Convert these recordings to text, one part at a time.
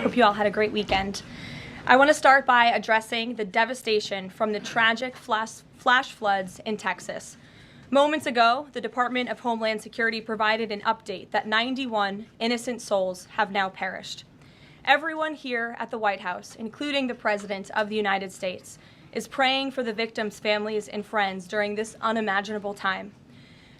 Hope you all had a great weekend. I want to start by addressing the devastation from the tragic flash floods in Texas. Moments ago, the Department of Homeland Security provided an update that 91 innocent souls have now perished. Everyone here at the White House, including the President of the United States, is praying for the victims' families and friends during this unimaginable time.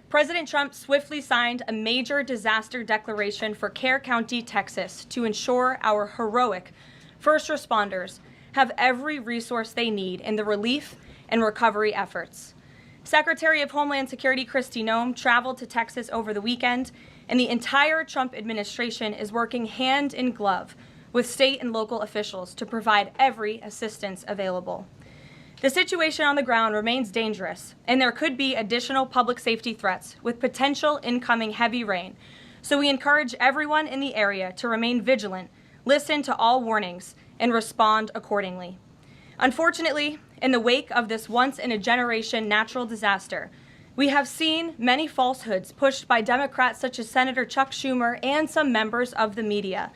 President Trump swiftly signed a major disaster declaration for Kerr County, Texas, to ensure our heroic first responders have every resource they need in the relief and recovery efforts. Secretary of Homeland Security Kristi Noem traveled to Texas over the weekend, and the entire Trump administration is working hand in glove with state and local officials to provide every assistance available. The situation on the ground remains dangerous, and there could be additional public safety threats with potential incoming heavy rain. So we encourage everyone in the area to remain vigilant, listen to all warnings, and respond accordingly. Unfortunately, in the wake of this once-in-a-generation natural disaster, we have seen many falsehoods pushed by Democrats such as Senator Chuck Schumer and some members of the media.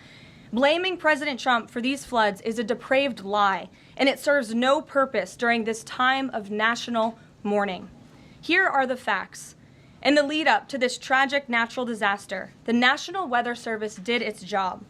Blaming President Trump for these floods is a depraved lie, and it serves no purpose during this time of national mourning. Here are the facts. In the lead up to this tragic natural disaster, the National Weather Service did its job.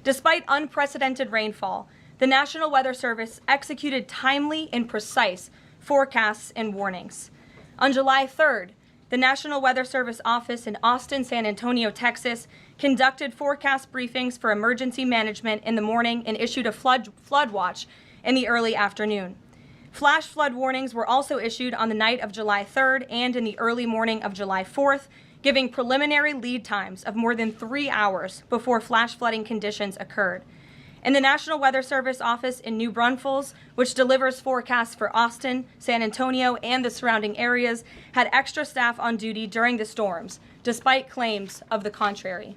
Despite unprecedented rainfall, the National Weather Service executed timely and precise forecasts and warnings. On July 3rd, the National Weather Service office in Austin, San Antonio, Texas, conducted forecast briefings for emergency management in the morning and issued a flood watch in the early afternoon. Flash flood warnings were also issued on the night of July 3rd and in the early morning of July 4th, giving preliminary lead times of more than 3 hours before flash flooding conditions occurred. And the National Weather Service office in New Braunfels, which delivers forecasts for Austin, San Antonio, and the surrounding areas, had extra staff on duty during the storms, despite claims of the contrary.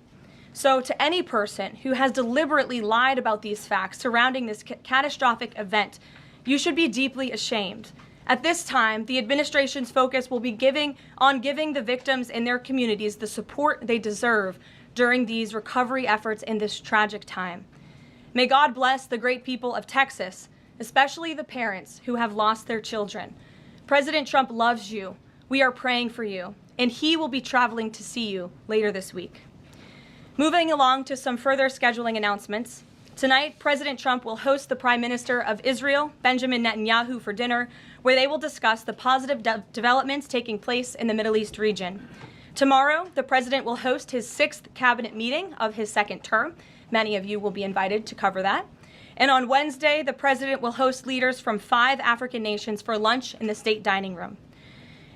So to any person who has deliberately lied about these facts surrounding this catastrophic event, you should be deeply ashamed. At this time, the administration's focus will be giving the victims and their communities the support they deserve during these recovery efforts in this tragic time. May God bless the great people of Texas, especially the parents who have lost their children. President Trump loves you. We are praying for you, and he will be traveling to see you later this week. Moving along to some further scheduling announcements. Tonight, President Trump will host the Prime Minister of Israel, Benjamin Netanyahu, for dinner, where they will discuss the positive developments taking place in the Middle East region. Tomorrow, the president will host his 6th cabinet meeting of his second term. Many of you will be invited to cover that. And on Wednesday, the president will host leaders from 5 African nations for lunch in the state dining room.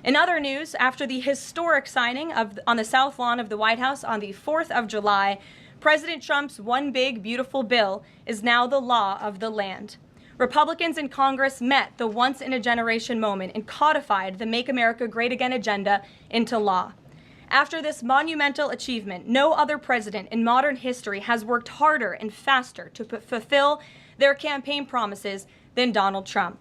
In other news, after the historic signing on the South Lawn of the White House on the 4th of July, President Trump's One Big Beautiful Bill is now the law of the land. Republicans in Congress met the once-in-a-generation moment and codified the Make America Great Again agenda into law. After this monumental achievement, no other president in modern history has worked harder and faster to fulfill their campaign promises than Donald Trump.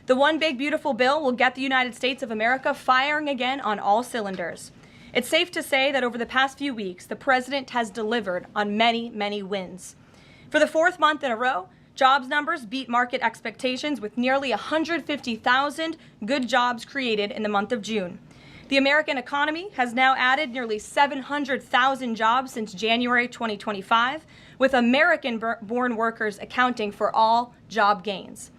The One Big Beautiful Bill will get the United States of America firing again on all cylinders. It's safe to say that over the past few weeks, the president has delivered on many, many wins. For the 4th month in a row, jobs numbers beat market expectations with nearly 150,000 good jobs created in the month of June. The American economy has now added nearly 700,000 jobs since January 2025, with American-born workers accounting for all job gains.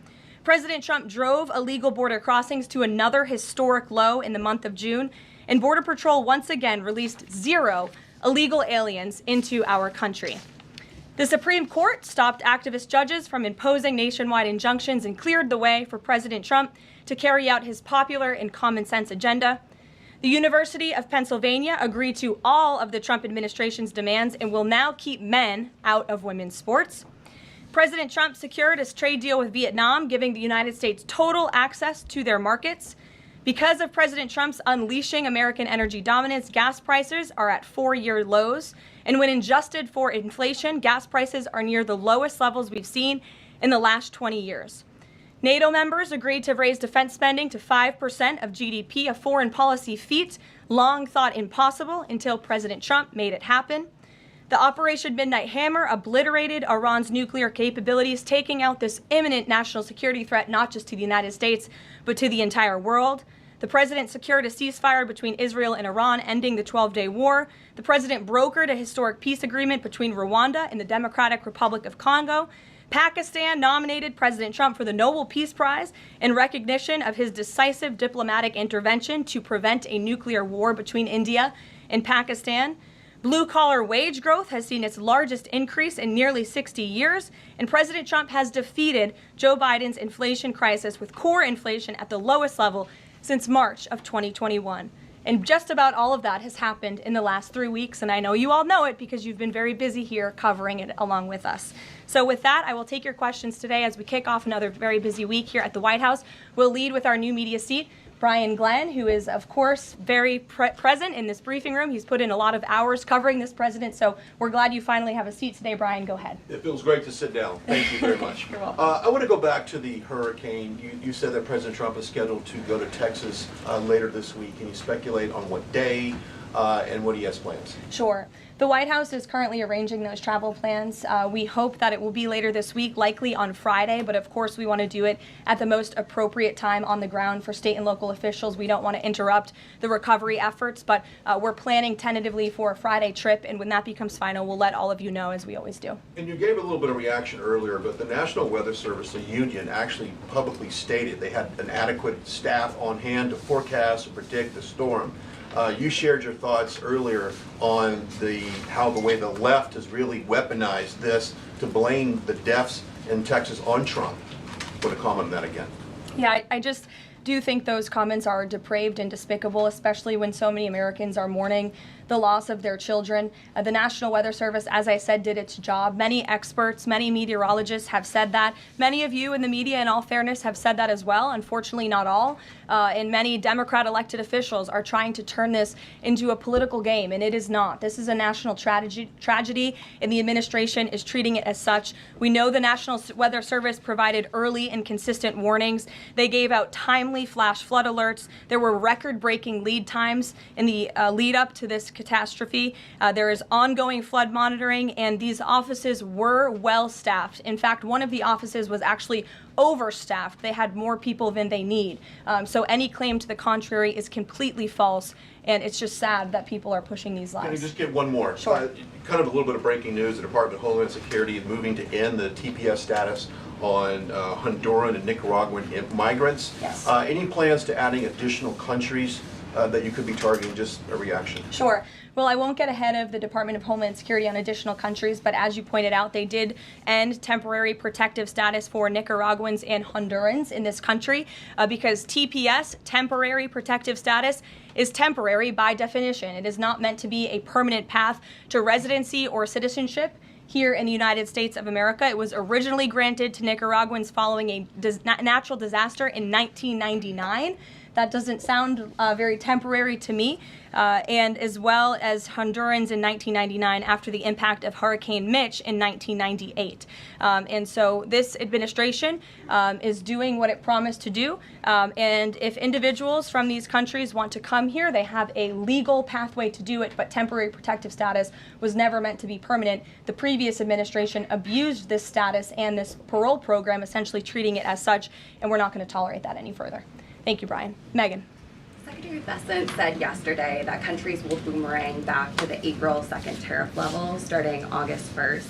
President Trump drove illegal border crossings to another historic low in the month of June, and Border Patrol once again released 0 illegal aliens into our country. The Supreme Court stopped activist judges from imposing nationwide injunctions and cleared the way for President Trump to carry out his popular and common sense agenda. The University of Pennsylvania agreed to all of the Trump administration's demands and will now keep men out of women's sports. President Trump secured his trade deal with Vietnam, giving the United States total access to their markets. Because of President Trump's unleashing American energy dominance, gas prices are at 4-year lows. And when adjusted for inflation, gas prices are near the lowest levels we've seen in the last 20 years. NATO members agreed to raise defense spending to 5% of GDP, a foreign policy feat long thought impossible until President Trump made it happen. The Operation Midnight Hammer obliterated Iran's nuclear capabilities, taking out this imminent national security threat not just to the United States, but to the entire world. The president secured a ceasefire between Israel and Iran, ending the 12-day war. The president brokered a historic peace agreement between Rwanda and the Democratic Republic of Congo. Pakistan nominated President Trump for the Nobel Peace Prize in recognition of his decisive diplomatic intervention to prevent a nuclear war between India and Pakistan. Blue-collar wage growth has seen its largest increase in nearly 60 years, and President Trump has defeated Joe Biden's inflation crisis with core inflation at the lowest level since March of 2021. And just about all of that has happened in the last 3 weeks, and I know you all know it because you've been very busy here covering it along with us. So with that, I will take your questions today as we kick off another very busy week here at the White House. We'll lead with our new media seat, Brian Glenn, who is, of course, very present in this briefing room. He's put in a lot of hours covering this president, so we're glad you finally have a seat today. Brian, go ahead. It feels great to sit down. Thank you very much. You're welcome. I want to go back to the hurricane. You said that President Trump is scheduled to go to Texas later this week. Can you speculate on what day and what he has plans? Sure. The White House is currently arranging those travel plans. We hope that it will be later this week, likely on Friday, but of course we want to do it at the most appropriate time on the ground for state and local officials. We don't want to interrupt the recovery efforts, but we're planning tentatively for a Friday trip, and when that becomes final, we'll let all of you know, as we always do. And you gave a little bit of reaction earlier, but the National Weather Service, the union, actually publicly stated they had an adequate staff on hand to forecast and predict the storm. You shared your thoughts earlier on how the way the left has really weaponized this to blame the deaths in Texas on Trump. Want to comment on that again? Yeah, I just do think those comments are depraved and despicable, especially when so many Americans are mourning the loss of their children. The National Weather Service, as I said, did its job. Many experts, many meteorologists have said that. Many of you in the media, in all fairness, have said that as well. Unfortunately, not all. And many Democrat elected officials are trying to turn this into a political game, and it is not. This is a national tragedy, and the administration is treating it as such. We know the National Weather Service provided early and consistent warnings. They gave out timely flash flood alerts. There were record-breaking lead times in the lead up to this catastrophe. There is ongoing flood monitoring, and these offices were well staffed. In fact, one of the offices was actually overstaffed. They had more people than they need. So any claim to the contrary is completely false, and it's just sad that people are pushing these lies. Can I just get one more? Sure. Kind of a little bit of breaking news. The Department of Homeland Security is moving to end the TPS status on Honduran and Nicaraguan migrants. Yes. Any plans to adding additional countries that you could be targeting? Just a reaction. Sure. Well, I won't get ahead of the Department of Homeland Security on additional countries, but as you pointed out, they did end temporary protective status for Nicaraguans and Hondurans in this country because TPS, temporary protective status, is temporary by definition. It is not meant to be a permanent path to residency or citizenship here in the United States of America. It was originally granted to Nicaraguans following a natural disaster in 1999. That doesn't sound very temporary to me, and as well as Hondurans in 1999 after the impact of Hurricane Mitch in 1998. And so this administration is doing what it promised to do, and if individuals from these countries want to come here, they have a legal pathway to do it, but temporary protective status was never meant to be permanent. The previous administration abused this status and this parole program, essentially treating it as such, and we're not going to tolerate that any further. Thank you, Brian. Megan. Secretary Bessent said yesterday that countries will boomerang back to the April 2nd tariff level starting August 1st.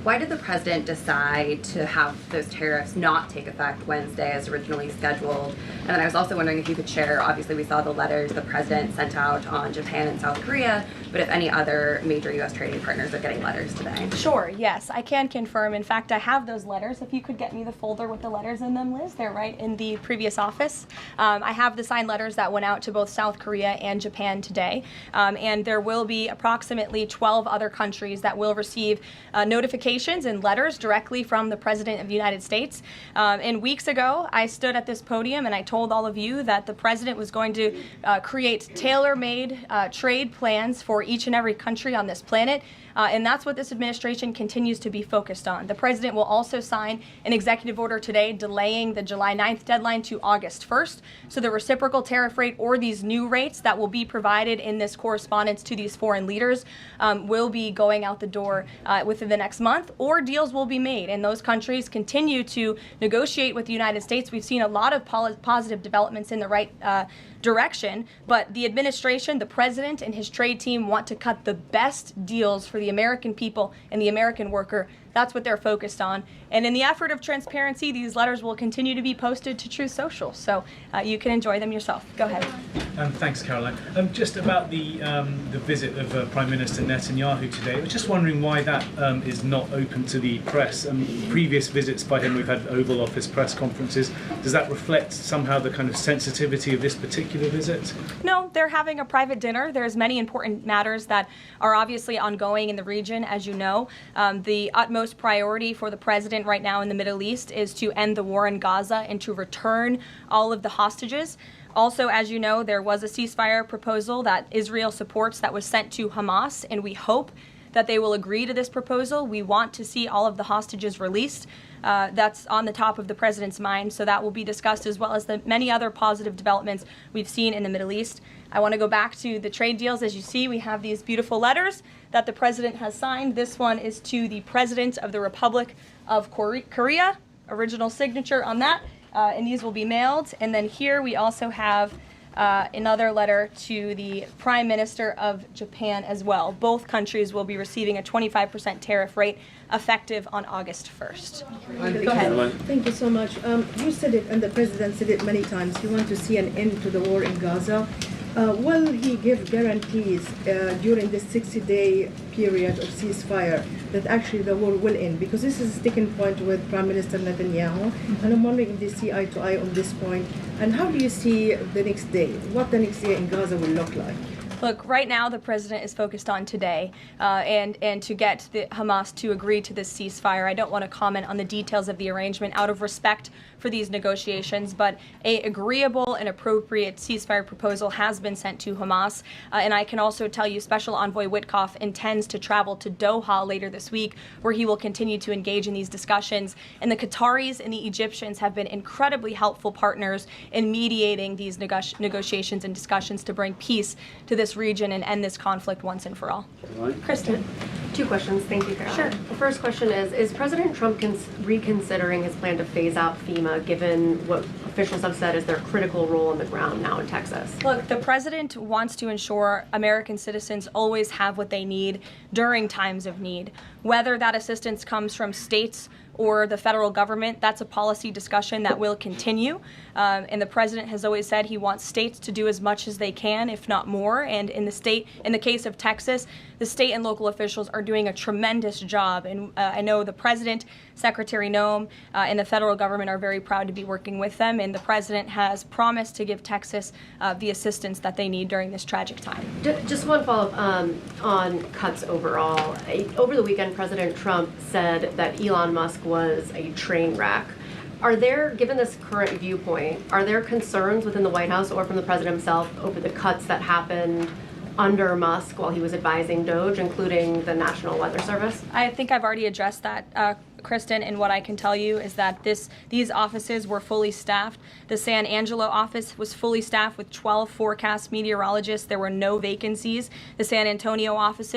Why did the president decide to have those tariffs not take effect Wednesday as originally scheduled? And then I was also wondering if you could share, obviously we saw the letters the president sent out on Japan and South Korea, but if any other major U.S. trading partners are getting letters today. Sure, yes, I can confirm. In fact, I have those letters. If you could get me the folder with the letters in them, Liz, they're right in the previous office. I have the signed letters that went out to both South Korea and Japan today, and there will be approximately 12 other countries that will receive notifications notifications and letters directly from the President of the United States. And weeks ago, I stood at this podium and I told all of you that the President was going to create tailor-made trade plans for each and every country on this planet. And that's what this administration continues to be focused on. The President will also sign an executive order today delaying the July 9th deadline to August 1st. So the reciprocal tariff rate or these new rates that will be provided in this correspondence to these foreign leaders will be going out the door within the next month, or deals will be made. And those countries continue to negotiate with the United States. We've seen a lot of positive developments in the right direction, but the administration, the president, and his trade team want to cut the best deals for the American people and the American worker. That's what they're focused on. And in the effort of transparency, these letters will continue to be posted to Truth Social, so you can enjoy them yourself. Go ahead. Thanks, Caroline. Just about the visit of Prime Minister Netanyahu today, I was just wondering why that is not open to the press. Previous visits by him, we've had Oval Office press conferences. Does that reflect somehow the kind of sensitivity of this particular visit? No, they're having a private dinner. There's many important matters that are obviously ongoing in the region, as you know. The utmost priority for the president right now in the Middle East is to end the war in Gaza and to return all of the hostages. Also, as you know, there was a ceasefire proposal that Israel supports that was sent to Hamas, and we hope that they will agree to this proposal. We want to see all of the hostages released. That's on the top of the president's mind, so that will be discussed, as well as the many other positive developments we've seen in the Middle East. I want to go back to the trade deals. As you see, we have these beautiful letters that the president has signed. This one is to the President of the Republic of Korea, original signature on that, and these will be mailed. And then here we also have another letter to the Prime Minister of Japan as well. Both countries will be receiving a 25% tariff rate effective on August 1st. Go ahead. Thank you so much. You said it, and the President said it many times, you want to see an end to the war in Gaza. Will he give guarantees during this 60-day period of ceasefire that actually the war will end? Because this is a sticking point with Prime Minister Netanyahu, and I'm wondering if they see eye to eye on this point. And how do you see the next day? What the next day in Gaza will look like? Look, right now the president is focused on today and to get the Hamas to agree to this ceasefire. I don't want to comment on the details of the arrangement out of respect for these negotiations, but a agreeable and appropriate ceasefire proposal has been sent to Hamas. And I can also tell you Special Envoy Witkoff intends to travel to Doha later this week, where he will continue to engage in these discussions. And the Qataris and the Egyptians have been incredibly helpful partners in mediating these negotiations and discussions to bring peace to this region and end this conflict once and for all. Kristen. Two questions. Thank you, Caroline. Sure. The first question is President Trump reconsidering his plan to phase out FEMA, given what officials have said is their critical role on the ground now in Texas? Look, the president wants to ensure American citizens always have what they need during times of need. Whether that assistance comes from states or the federal government, that's a policy discussion that will continue. And the president has always said he wants states to do as much as they can, if not more. And in the case of Texas, the state and local officials are doing a tremendous job. And I know the president, Secretary Noem, and the federal government are very proud to be working with them. And the president has promised to give Texas the assistance that they need during this tragic time. Just one follow-up on cuts overall. Over the weekend, President Trump said that Elon Musk was a train wreck. Are there, given this current viewpoint, are there concerns within the White House or from the president himself over the cuts that happened under Musk while he was advising DOGE, including the National Weather Service? I think I've already addressed that, Kristen, and what I can tell you is that these offices were fully staffed. The San Angelo office was fully staffed with 12 forecast meteorologists. There were no vacancies. The San Antonio office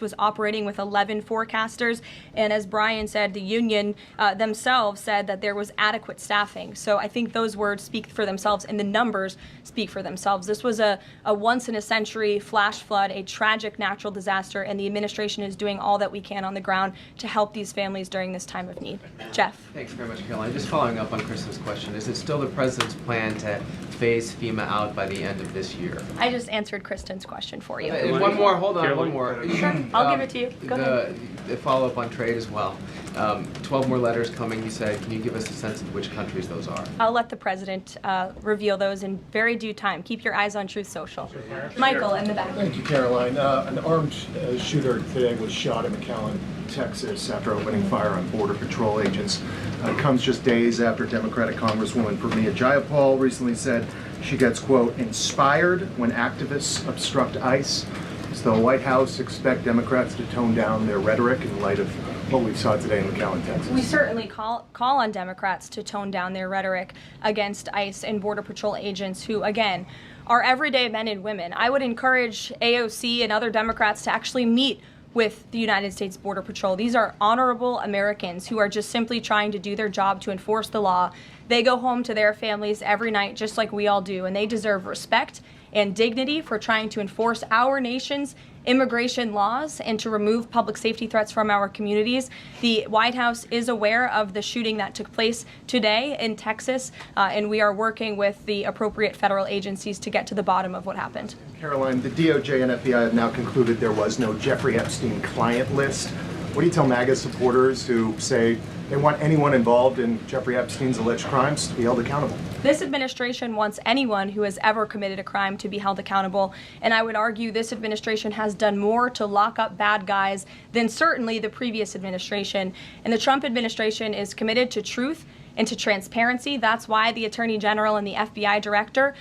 was operating with 11 forecasters, and as Brian said, the union themselves said that there was adequate staffing. So I think those words speak for themselves, and the numbers speak for themselves. This was a once-in-a-century flash flood, a tragic natural disaster, and the administration is doing all that we can on the ground to help these families during this time of need. Jeff. Thanks very much, Caroline. Just following up on Kristen's question, is it still the president's plan to phase FEMA out by the end of this year? I just answered Kristen's question for you. One more, hold on, one more. Sure, I'll give it to you. Go ahead. The follow-up on trade as well. 12 more letters coming, you said. Can you give us a sense of which countries those are? I'll let the president reveal those in very due time. Keep your eyes on Truth Social. Michael in the back. Thank you, Caroline. An armed shooter today was shot in McAllen. Texas after opening fire on Border Patrol agents. It comes just days after Democratic Congresswoman Pramila Jayapal recently said she gets, quote, inspired when activists obstruct ICE. Does the White House expect Democrats to tone down their rhetoric in light of what we saw today in McAllen, Texas? We certainly call on Democrats to tone down their rhetoric against ICE and Border Patrol agents who, again, are everyday men and women. I would encourage AOC and other Democrats to actually meet with the United States Border Patrol. These are honorable Americans who are just simply trying to do their job to enforce the law. They go home to their families every night just like we all do, and they deserve respect and dignity for trying to enforce our nation's immigration laws and to remove public safety threats from our communities. The White House is aware of the shooting that took place today in Texas, and we are working with the appropriate federal agencies to get to the bottom of what happened. Karoline, the DOJ and FBI have now concluded there was no Jeffrey Epstein client list. What do you tell MAGA supporters who say they want anyone involved in Jeffrey Epstein's alleged crimes to be held accountable? This administration wants anyone who has ever committed a crime to be held accountable, and I would argue this administration has done more to lock up bad guys than certainly the previous administration. And the Trump administration is committed to truth and to transparency. That's why the Attorney General and the FBI Director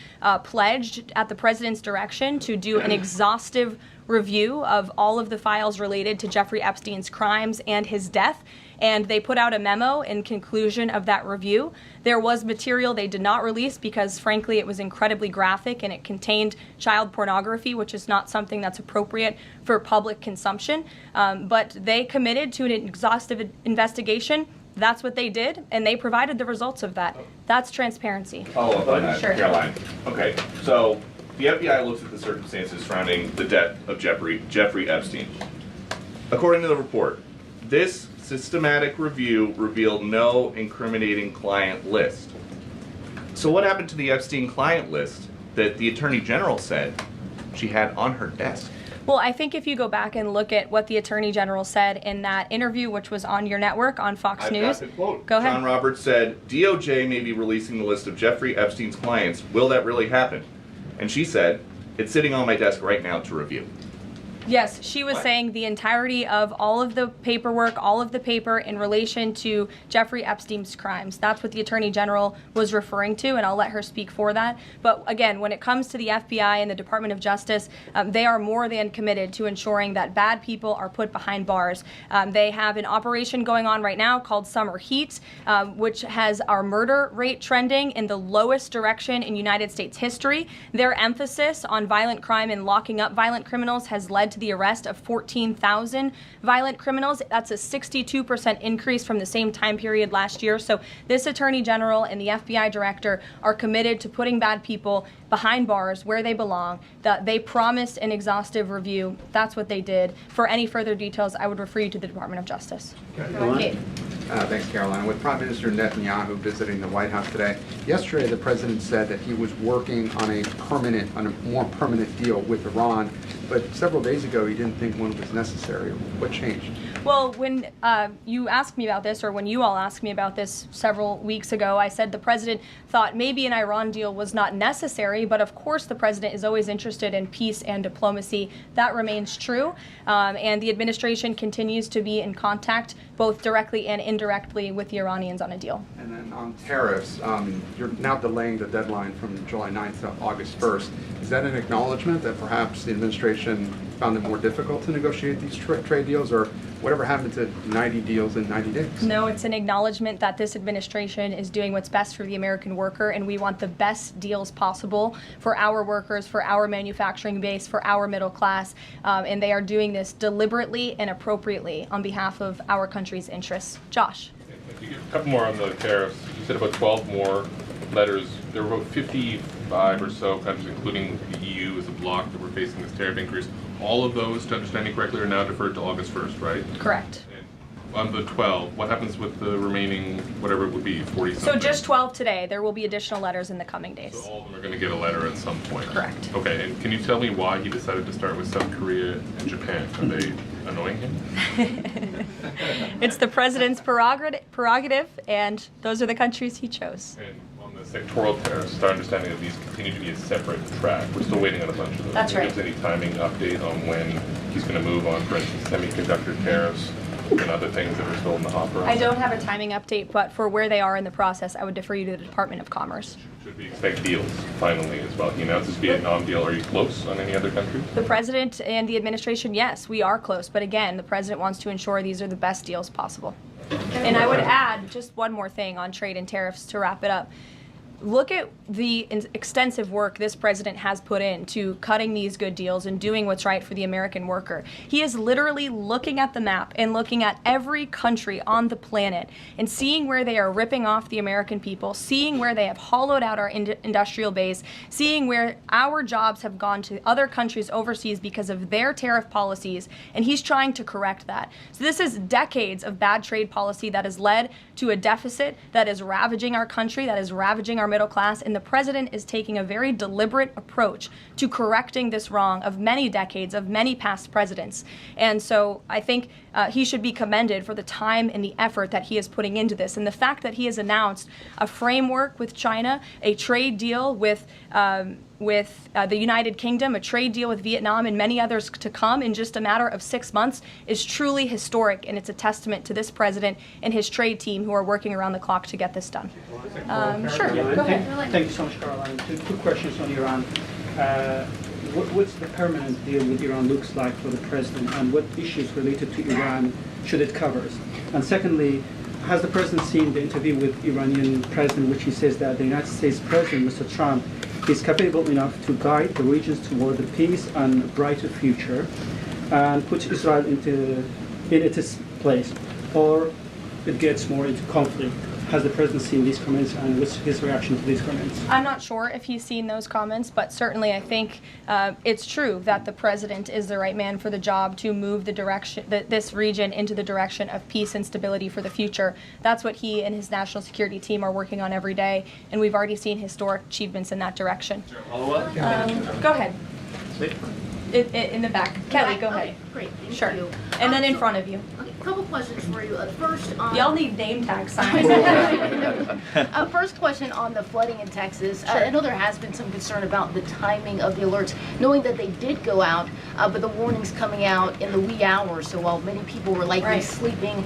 pledged at the President's direction to do an exhaustive review of all of the files related to Jeffrey Epstein's crimes and his death. And they put out a memo in conclusion of that review. There was material they did not release because, frankly, it was incredibly graphic and it contained child pornography, which is not something that's appropriate for public consumption. But they committed to an exhaustive investigation. That's what they did, and they provided the results of that. That's transparency. Follow up on that, Sure. Caroline. Okay, so the FBI looks at the circumstances surrounding the death of Jeffrey Epstein. According to the report, this systematic review revealed no incriminating client list. So what happened to the Epstein client list that the Attorney General said she had on her desk? Well, I think if you go back and look at what the Attorney General said in that interview, which was on your network, on Fox News. Got the quote. Go ahead. John Roberts said, DOJ may be releasing the list of Jeffrey Epstein's clients. Will that really happen? And she said, it's sitting on my desk right now to review. Yes, she was saying the entirety of all of the paperwork, all of the paper in relation to Jeffrey Epstein's crimes. That's what the Attorney General was referring to, and I'll let her speak for that. But again, when it comes to the FBI and the Department of Justice, they are more than committed to ensuring that bad people are put behind bars. They have an operation going on right now called Summer Heat, which has our murder rate trending in the lowest direction in United States history. Their emphasis on violent crime and locking up violent criminals has led to the arrest of 14,000 violent criminals. That's a 62% increase from the same time period last year. So this Attorney General and the FBI Director are committed to putting bad people behind bars where they belong. They promised an exhaustive review. That's what they did. For any further details, I would refer you to the Department of Justice. Kate. Thanks, Caroline. With Prime Minister Netanyahu visiting the White House today, yesterday the president said that he was working on a more permanent deal with Iran, but several days ago he didn't think one was necessary. What changed? Well, when you asked me about this, or when you all asked me about this several weeks ago, I said the president thought maybe an Iran deal was not necessary, but of course the president is always interested in peace and diplomacy. That remains true, and the administration continues to be in contact, both directly and indirectly, with the Iranians on a deal. And then on tariffs, you're now delaying the deadline from July 9th to August 1st. Is that an acknowledgement that perhaps the administration found it more difficult to negotiate these trade deals, or whatever happened to 90 deals in 90 days? No, it's an acknowledgement that this administration is doing what's best for the American worker, and we want the best deals possible for our workers, for our manufacturing base, for our middle class, and they are doing this deliberately and appropriately on behalf of our country's interests. Josh. A couple more on the tariffs. You said about 12 more letters. There were about 55 or so countries, including the EU as a bloc, that were facing this tariff increase. All of those, to understand me correctly, are now deferred to August 1st, right? Correct. And on the 12, what happens with the remaining, whatever it would be, 40-something? So just 12 today. There will be additional letters in the coming days. So all of them are going to get a letter at some point? Correct. Okay, and can you tell me why he decided to start with South Korea and Japan? Are they annoying him? It's the president's prerogative, and those are the countries he chose. And on the sectoral tariffs, it's our understanding that these continue to be a separate track. We're still waiting on a bunch of those. That's right. Is there any timing update on when he's going to move on, for instance, semiconductor tariffs and other things that are still in the hopper? I don't have a timing update, but for where they are in the process, I would defer you to the Department of Commerce. Should we expect deals finally as well? He announced this Vietnam deal. Are you close on any other countries? The president and the administration, yes, we are close. But again, the president wants to ensure these are the best deals possible. And I would add just one more thing on trade and tariffs to wrap it up. Look at the extensive work this president has put into cutting these good deals and doing what's right for the American worker. He is literally looking at the map and looking at every country on the planet and seeing where they are ripping off the American people, seeing where they have hollowed out our industrial base, seeing where our jobs have gone to other countries overseas because of their tariff policies, and he's trying to correct that. So this is decades of bad trade policy that has led to a deficit that is ravaging our country, that is ravaging our middle class, and the president is taking a very deliberate approach to correcting this wrong of many decades, of many past presidents. And so I think he should be commended for the time and the effort that he is putting into this. And the fact that he has announced a framework with China, a trade deal with the United Kingdom, a trade deal with Vietnam, and many others to come in just a matter of 6 months is truly historic, and it's a testament to this president and his trade team who are working around the clock to get this done. Sure, go ahead. Thank you so much, Caroline. Two questions on Iran. What's the permanent deal with Iran looks like for the president, and what issues related to Iran should it cover? And secondly, has the president seen the interview with Iranian president, which he says that the United States president, Mr. Trump, is capable enough to guide the regions toward the peace and brighter future and put Israel in its place, or it gets more into conflict? Has the president seen these comments, and what's his reaction to these comments? I'm not sure if he's seen those comments, but certainly I think it's true that the president is the right man for the job to move the direction, this region into the direction of peace and stability for the future. That's what he and his national security team are working on every day, and we've already seen historic achievements in that direction. Go ahead. In the back. Kelly, go ahead. Okay, great. Thank Sure. you. And then in front of you. Okay, a couple questions for you. First, on Y'all need name tag signs. First question on the flooding in Texas. Sure. I know there has been some concern about the timing of the alerts, knowing that they did go out, but the warnings coming out in the wee hours, so while many people were likely sleeping.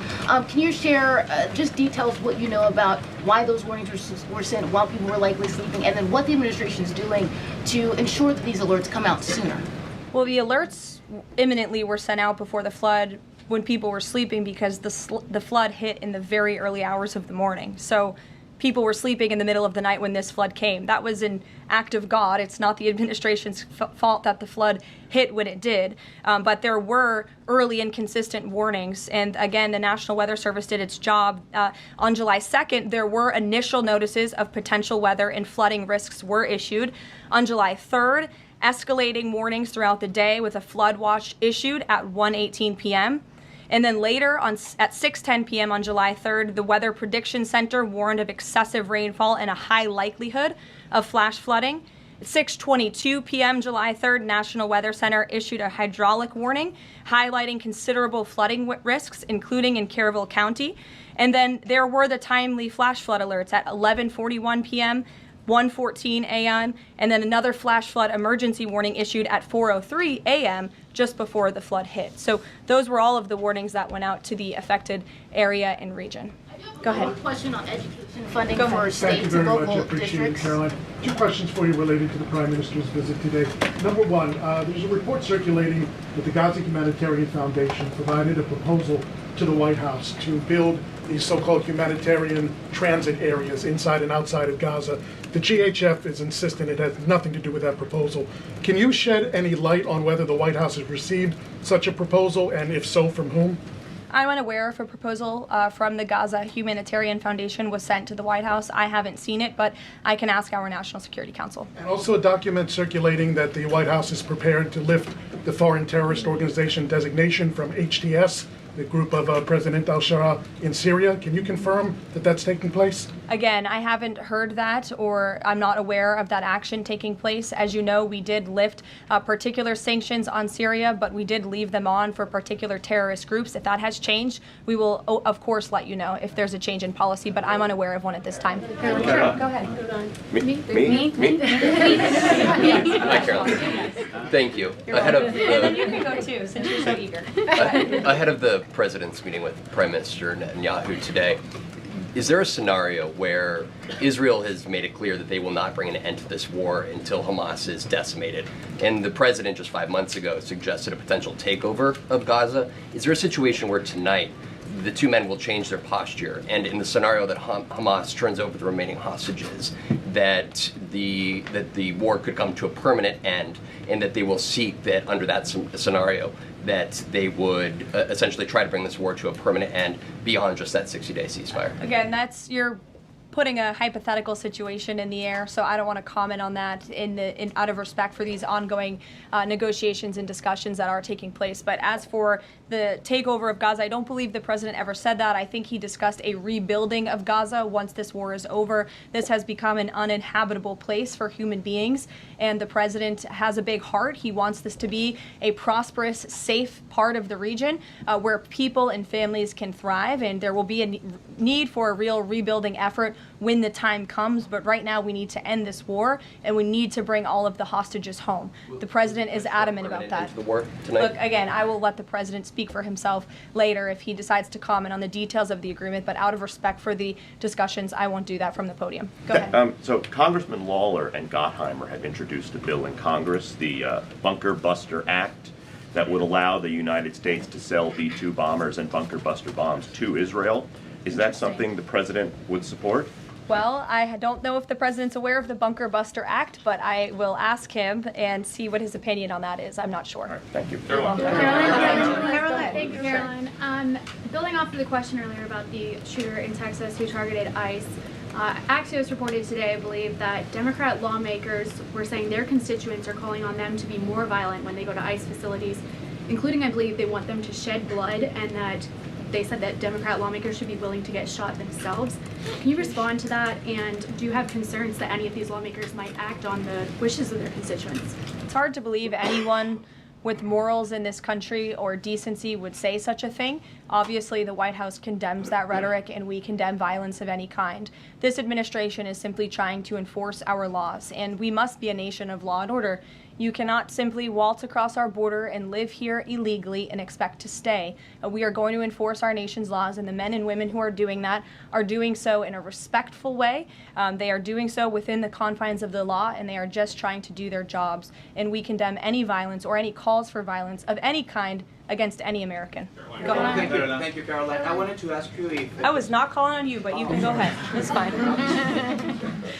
Can you share just details what you know about why those warnings were sent while people were likely sleeping, and then what the administration is doing to ensure that these alerts come out sooner? Well, the alerts imminently were sent out before the flood when people were sleeping because the flood hit in the very early hours of the morning. So people were sleeping in the middle of the night when this flood came. That was an act of God. It's not the administration's fault that the flood hit when it did. But there were early and consistent warnings. And again, the National Weather Service did its job. On July 2nd, there were initial notices of potential weather and flooding risks were issued. On July 3rd, escalating warnings throughout the day with a flood watch issued at 1:18 p.m. And then later at 6:10 p.m. on July 3rd, the Weather Prediction Center warned of excessive rainfall and a high likelihood of flash flooding. At 6:22 p.m. July 3rd, National Weather Center issued a hydraulic warning highlighting considerable flooding risks, including in Caryville County. And then there were the timely flash flood alerts at 11:41 p.m., 1:14 a.m., and then another flash flood emergency warning issued at 4:03 a.m. just before the flood hit. So those were all of the warnings that went out to the affected area and region. Go ahead. One question on education funding Go for ahead. states Thank you and very local much. I appreciate it, districts. Caroline. Two questions for you related to the Prime Minister's visit today. Number one, there's a report circulating that the Gaza Humanitarian Foundation provided a proposal to the White House to build these so-called humanitarian transit areas inside and outside of Gaza. The GHF is insistent it has nothing to do with that proposal. Can you shed any light on whether the White House has received such a proposal, and if so, from whom? I'm unaware if a proposal from the Gaza Humanitarian Foundation was sent to the White House. I haven't seen it, but I can ask our National Security Council. And also a document circulating that the White House is prepared to lift the Foreign Terrorist Organization designation from HTS, the group of President al-Shara in Syria. Can you confirm that that's taking place? Again, I haven't heard that, or I'm not aware of that action taking place. As you know, we did lift particular sanctions on Syria, but we did leave them on for particular terrorist groups. If that has changed, we will, of course, let you know if there's a change in policy, but I'm unaware of one at this time. Sure, go ahead. Me? Me? Hi, Caroline. Thank you. And then you can go too, since you're so eager. Ahead of the president's meeting with Prime Minister Netanyahu today, is there a scenario where Israel has made it clear that they will not bring an end to this war until Hamas is decimated? And the president just 5 months ago suggested a potential takeover of Gaza. Is there a situation where tonight the two men will change their posture, and in the scenario that Hamas turns over the remaining hostages, that the war could come to a permanent end, and that they will seek that under that scenario that they would essentially try to bring this war to a permanent end beyond just that 60-day ceasefire? Again, you're putting a hypothetical situation in the air, so I don't want to comment on that out of respect for these ongoing negotiations and discussions that are taking place. But as for the takeover of Gaza, I don't believe the president ever said that. I think he discussed a rebuilding of Gaza once this war is over. This has become an uninhabitable place for human beings, and the president has a big heart. He wants this to be a prosperous, safe part of the region where people and families can thrive, and there will be a need for a real rebuilding effort when the time comes. But right now we need to end this war, and we need to bring all of the hostages home. The president is adamant about that. The war tonight? Look, again, I will let the president speak for himself later if he decides to comment on the details of the agreement, but out of respect for the discussions, I won't do that from the podium. Go ahead. So Congressman Lawler and Gottheimer have introduced a bill in Congress, the Bunker Buster Act, that would allow the United States to sell B-2 bombers and bunker buster bombs to Israel. Is that something the president would support? Well, I don't know if the president's aware of the Bunker Buster Act, but I will ask him and see what his opinion on that is. I'm not sure. All right, thank you. Caroline. Thank you, Caroline. Building off of the question earlier about the shooter in Texas who targeted ICE, Axios reported today, I believe, that Democrat lawmakers were saying their constituents are calling on them to be more violent when they go to ICE facilities, including, I believe, they want them to shed blood, and that they said that Democrat lawmakers should be willing to get shot themselves. Can you respond to that, and do you have concerns that any of these lawmakers might act on the wishes of their constituents? It's hard to believe anyone with morals in this country or decency would say such a thing. Obviously, the White House condemns that rhetoric, and we condemn violence of any kind. This administration is simply trying to enforce our laws, and we must be a nation of law and order. You cannot simply waltz across our border and live here illegally and expect to stay. We are going to enforce our nation's laws, and the men and women who are doing that are doing so in a respectful way. They are doing so within the confines of the law, and they are just trying to do their jobs. And we condemn any violence or any calls for violence of any kind against any American. Go ahead. Thank you, Caroline. I wanted to ask you if... I was not calling on you, but you can go ahead. It's fine.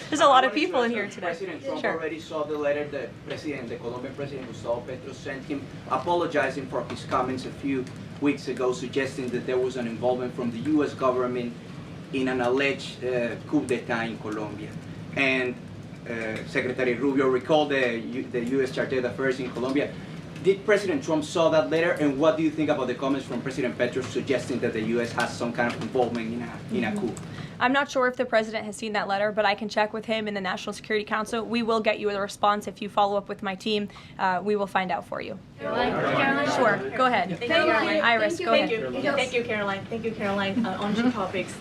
There's a lot of people in here today. President Trump already saw the letter that the Colombian President Gustavo Petro sent him, apologizing for his comments a few weeks ago, suggesting that there was an involvement from the U.S. government in an alleged coup d'etat in Colombia. And Secretary Rubio recalled the U.S. Chargé d'Affaires in Colombia. Did President Trump saw that letter, and what do you think about the comments from President Petro suggesting that the U.S. has some kind of involvement in a coup? I'm not sure if the president has seen that letter, but I can check with him in the National Security Council. We will get you a response if you follow up with my team. We will find out for you. Caroline. Sure, go ahead. Thank you. Iris, go ahead. Thank you, Caroline. Thank you, Caroline. On two topics.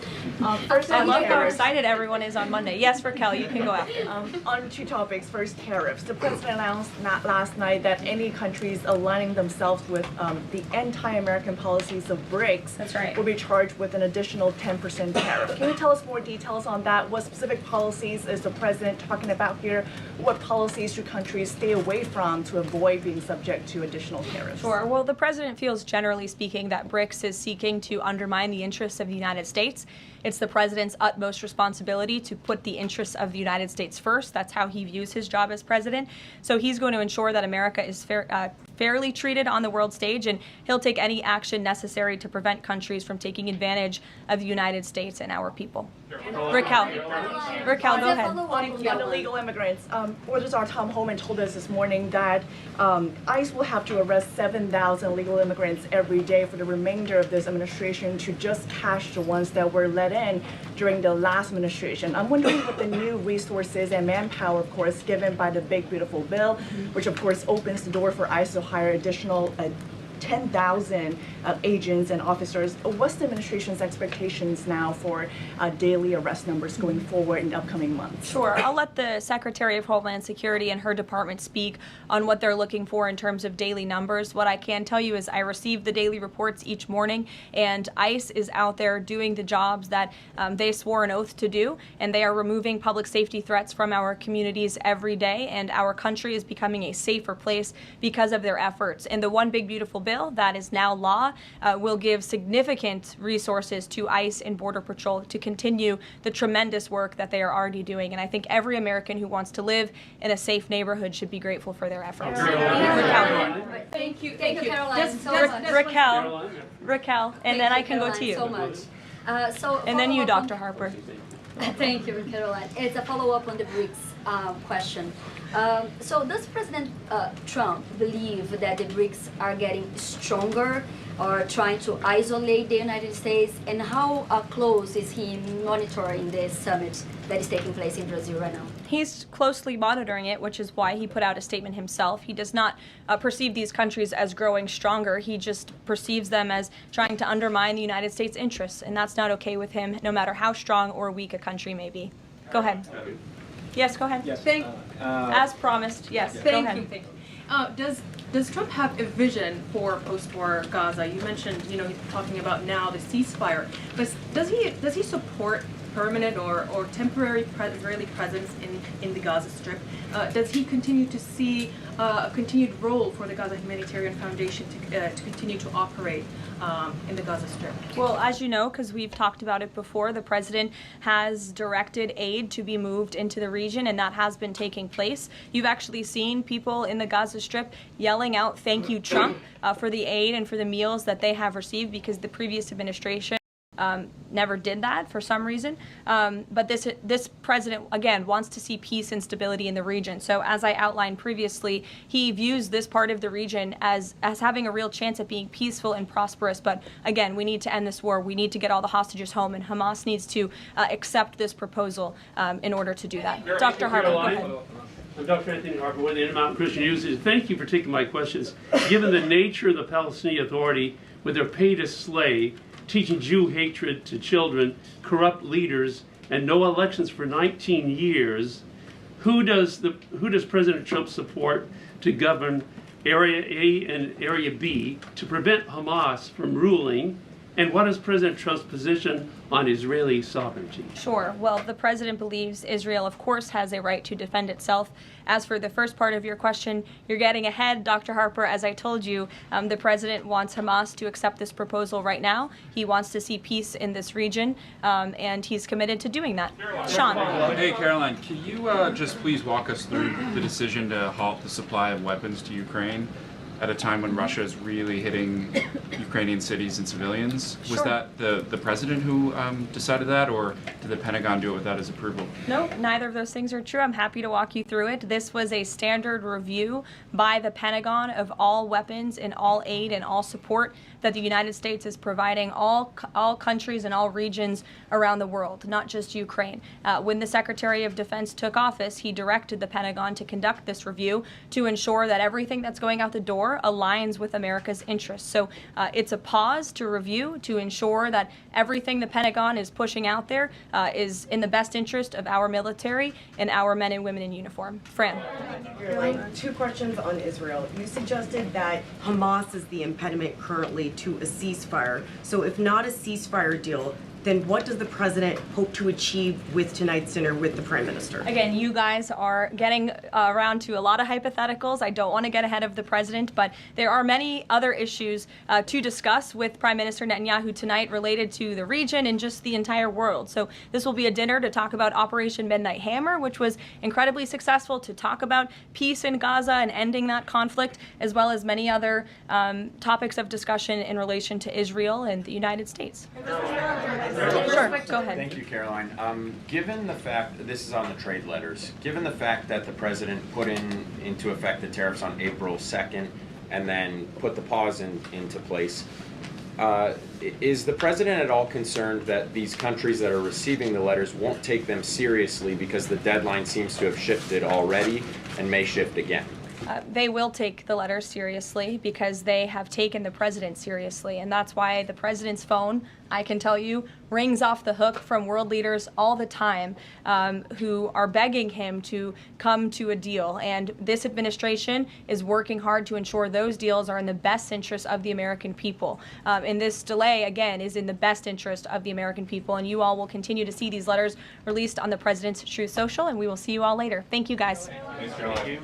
First, I love how excited everyone is on Monday. Yes, Raquel, you can go after. On two topics. First, tariffs. The president announced last night that any countries aligning themselves with the anti-American policies of BRICS That's right. will be charged with an additional 10% tariff. Can you tell us more details on that? What specific policies is the president talking about here? What policies should countries stay away from to avoid being subject to additional tariffs? Sure. Well, the president feels, generally speaking, that BRICS is seeking to undermine the interests of the United States. It's the president's utmost responsibility to put the interests of the United States first. That's how he views his job as president. So he's going to ensure that America is fairly treated on the world stage, and he'll take any action necessary to prevent countries from taking advantage of the United States and our people. Raquel, go ahead. On illegal immigrants, Reuters' Tom Homan told us this morning that ICE will have to arrest 7,000 illegal immigrants every day for the remainder of this administration to just catch the ones that were let in during the last administration. I'm wondering what the new resources and manpower, of course, given by the Big Beautiful Bill, which of course opens the door for ICE to hire additional 10,000 agents and officers. What's the administration's expectations now for daily arrest numbers going forward in the upcoming months? Sure. I'll let the Secretary of Homeland Security and her department speak on what they're looking for in terms of daily numbers. What I can tell you is I receive the daily reports each morning, and ICE is out there doing the jobs that they swore an oath to do, and they are removing public safety threats from our communities every day, and our country is becoming a safer place because of their efforts. And the One Big Beautiful Bill that is now law will give significant resources to ICE and Border Patrol to continue the tremendous work that they are already doing. And I think every American who wants to live in a safe neighborhood should be grateful for their efforts. Thank you, Karoline. Raquel, and then I can go to you. So much. And then you, Dr. Harper. Thank you, Karoline. It's a follow-up on the BRICS question. So does President Trump believe that the BRICS are getting stronger or trying to isolate the United States? And how close is he monitoring this summit that is taking place in Brazil right now? He's closely monitoring it, which is why he put out a statement himself. He does not perceive these countries as growing stronger. He just perceives them as trying to undermine the United States' interests, and that's not okay with him, no matter how strong or weak a country may be. Go ahead. Yes, go ahead. Yes. As promised, yes, go ahead. Thank you. Does Trump have a vision for post-war Gaza? You mentioned, he's talking about now the ceasefire, but does he support permanent or temporary Israeli presence in the Gaza Strip? Does he continue to see a continued role for the Gaza Humanitarian Foundation to continue to operate in the Gaza Strip? Well, as you know, because we've talked about it before, the president has directed aid to be moved into the region, and that has been taking place. You've actually seen people in the Gaza Strip yelling out, "Thank you, Trump," for the aid and for the meals that they have received, because the previous administration never did that for some reason. But this president, again, wants to see peace and stability in the region. So as I outlined previously, he views this part of the region as having a real chance at being peaceful and prosperous. But again, we need to end this war. We need to get all the hostages home, and Hamas needs to accept this proposal in order to do that. Dr. Harper, go ahead. I'm Dr. Anthony Harper with the Intermountain Christian News. Thank you for taking my questions. Given the nature of the Palestinian Authority, with their pay to slay, teaching Jew hatred to children, corrupt leaders, and no elections for 19 years, who does President Trump support to govern Area A and Area B to prevent Hamas from ruling? And what is President Trump's position on Israeli sovereignty? Sure. Well, the president believes Israel, of course, has a right to defend itself. As for the first part of your question, you're getting ahead, Dr. Harper. As I told you, the president wants Hamas to accept this proposal right now. He wants to see peace in this region, and he's committed to doing that. Sean. Hey, Caroline, can you just please walk us through the decision to halt the supply of weapons to Ukraine at a time when Russia is really hitting Ukrainian cities and civilians? Sure. Was that the president who decided that, or did the Pentagon do it without his approval? No, neither of those things are true. I'm happy to walk you through it. This was a standard review by the Pentagon of all weapons and all aid and all support that the United States is providing all countries and all regions around the world, not just Ukraine. When the Secretary of Defense took office, he directed the Pentagon to conduct this review to ensure that everything that's going out the door aligns with America's interests. So it's a pause to review to ensure that everything the Pentagon is pushing out there is in the best interest of our military and our men and women in uniform. Fran. Two questions on Israel. You suggested that Hamas is the impediment currently to a ceasefire. So if not a ceasefire deal, then what does the president hope to achieve with tonight's dinner with the prime minister? Again, you guys are getting around to a lot of hypotheticals. I don't want to get ahead of the president, but there are many other issues to discuss with Prime Minister Netanyahu tonight related to the region and just the entire world. So this will be a dinner to talk about Operation Midnight Hammer, which was incredibly successful, to talk about peace in Gaza and ending that conflict, as well as many other topics of discussion in relation to Israel and the United States. Sure, go ahead. Thank you, Caroline. Given the fact, this is on the trade letters, given the fact that the president put into effect the tariffs on April 2nd and then put the pause into place, is the president at all concerned that these countries that are receiving the letters won't take them seriously because the deadline seems to have shifted already and may shift again? They will take the letters seriously because they have taken the president seriously. And that's why the president's phone, I can tell you, rings off the hook from world leaders all the time who are begging him to come to a deal. And this administration is working hard to ensure those deals are in the best interest of the American people. And this delay, again, is in the best interest of the American people. And you all will continue to see these letters released on the president's Truth Social. And we will see you all later. Thank you, guys. Thanks, Caroline.